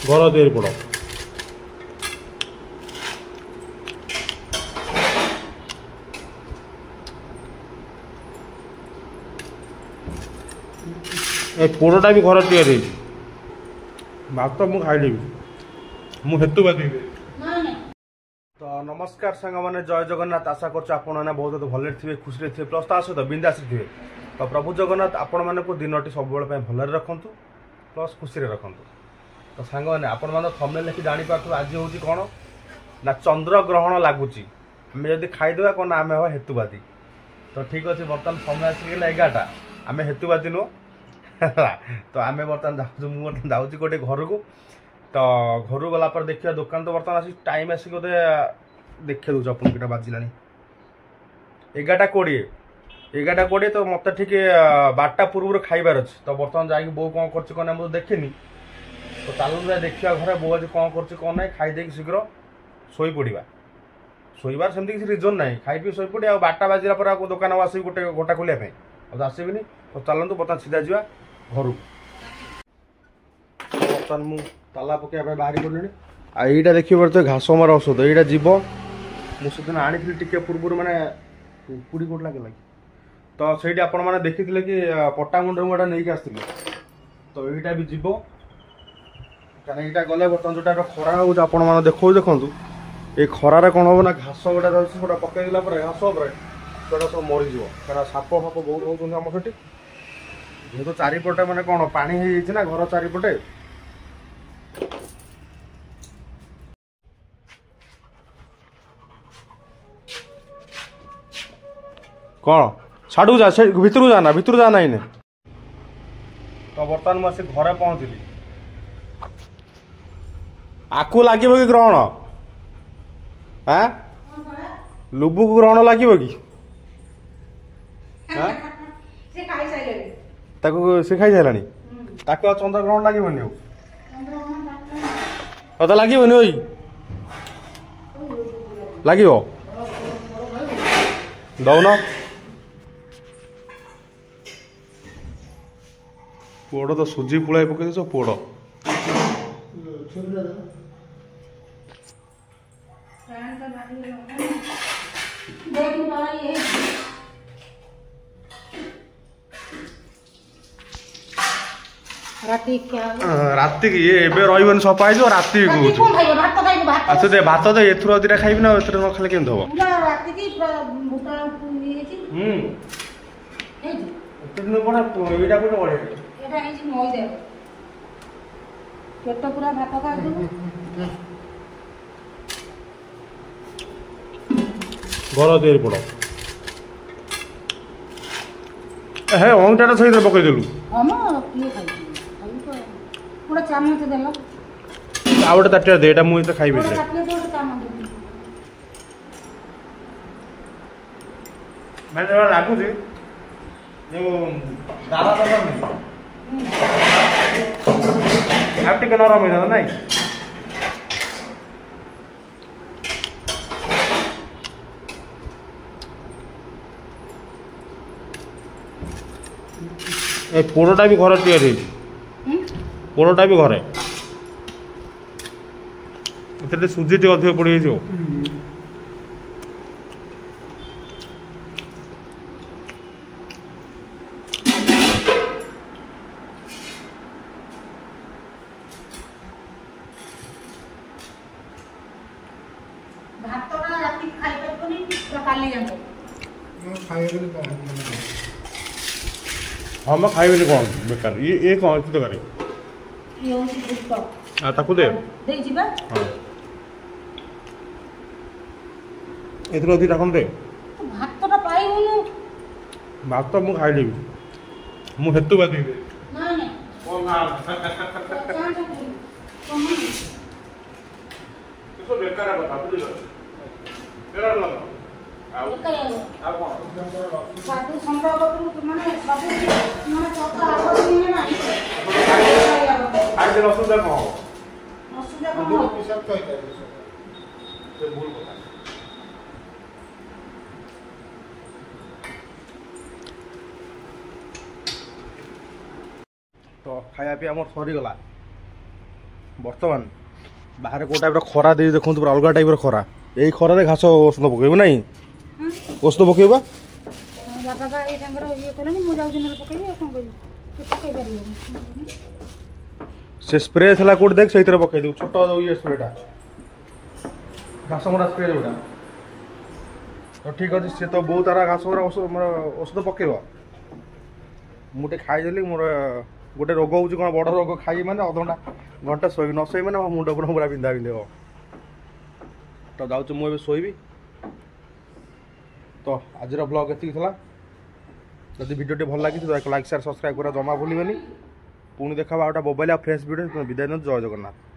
घर तैयारी पड़ पोड़टा भी घर तैयारी भात मुझे खाइली मुझे हेतुवादी। तो नमस्कार सांग मैंने जय जगन्नाथ आशा कर बहुत भले थे खुशी थे प्लस ता सहित बिंदास थे। तो प्रभु जगन्नाथ आपण मानक दिनटी सब भलरे रखु प्लस खुशी रखु। तो सांग मैंने आपण मैंने थंबनेल देखि जानी पार्थ आज हूँ कौन ना चंद्र ग्रहण लगुच आम जब खाईदे कौन आम हम हेतुवादी। तो ठीक अच्छे बर्तमान समय आसिगला 11टा आम हेतुवादी नुह तो आम बर्तमान मुझे जाऊँगी गोटे घर को। तो घर गला पर देखिए दुकान तो बर्तमान आस टाइम आसिक बोधे देखिए दूसरा अपन किटा बाजिला 11:20 तो मत ठीक 12टा पूर्व खाइबार अच्छे। तो बर्तमान जाकि बो कौन कर मुझे देखनी तो चलू देखा घर बो आज कौन कर ना खाईदे शीघ्र शोई पड़ा शोबार सेमती किसी रिजन ना खाई पी शोई पड़े 12टा बाजिला पर दुकान आस गोटे गोटा खोलिया आसबिनी। तो चलतु बर्तमान सीधा जा घर बर्तमान मु ताला पकड़ बाहरी पड़े आईटा देखिए बर्तमान घास मार औषध यहाँ जीव मुझे आनी टे पूर्व मैंने पुड़ी कोट लगे तो सही आपण मैंने देखी कि पट्टामुंड गुड़ा नहीं आसती। तो यहाँ भी जीव कहीं यहाँ गले बर्तमान जो खरा हो देखो देखूँ ये खरार कौन हम ना घास गुड़ा जाटा पकईला घास जोटा सब मरीज क्या साप फाप बहुत होती आम से जेहतु चारिपटे मैंने कौन पानी ना घर चारिपटे कौन छाड़ू जा भितर जाना इने। तो बर्तमान मुझे घरे पहुँचली आकु लगे कि ग्रहण हाँ लुबु को ग्रहण लगे कि से खाई सारा चंद्र ग्रहण लगे तो लगे लगे दौन पोड़ तो सुजी पुलाई पकई देछ पोड़ राति की ये रही सफा हो राति अच्छा दे भात दे एथुर दिटा खाइबी ना एथुर न खाले केमत हो घर तैयारी पड़ हे अंगटा सही पकईदेलु आ गए ताटिया दे मुझे खाइबी मैंने लगुच जो दादा आप टे नरम हो ना पोड़टा भी घर तैयारी पोड़टा भी घरे सुजी टे अधिक पड़ जाइए हाँ मैं खाइबी कौन बेकार ये कौन की तकारी ताकू दे हाँ एथुर अधिक टाकन दे भात तो मुझे खाइली मुझे हेतुवादी बेकार बता बुझ तो खाया पी आम सरीगला बर्तमान बाहर कोई टाइप खरा दे देखो पूरा अलग टाइप खरा यही खरारे घास औषध पकेब ना औषध पकेबा से स्प्रे थला कोड देख सही तरह पकई दउ छोटो ये स्प्रेटा घास मरा स्प्रे जोटा तो ठीक अच्छे सी तो बहुत तारा घास मरा औषध पकेब मुझे खाईदेली मोर गोटे रोग हो बड़ रोग खाई मैंने अधघंटा घंटा शोबी न शोबी मैंने मुंड पूरा बिंधा बिंधे हो तो जाऊँ मुझे शोबी तो आज ब्लॉग एति जब भिडियो भल लगी तो लाइक शेयर सब्सक्राइब करा जमा भूल पुणी देखा गोटे मोबाइल आ फ्रेश भिडियो विदाय जय जगन्नाथ।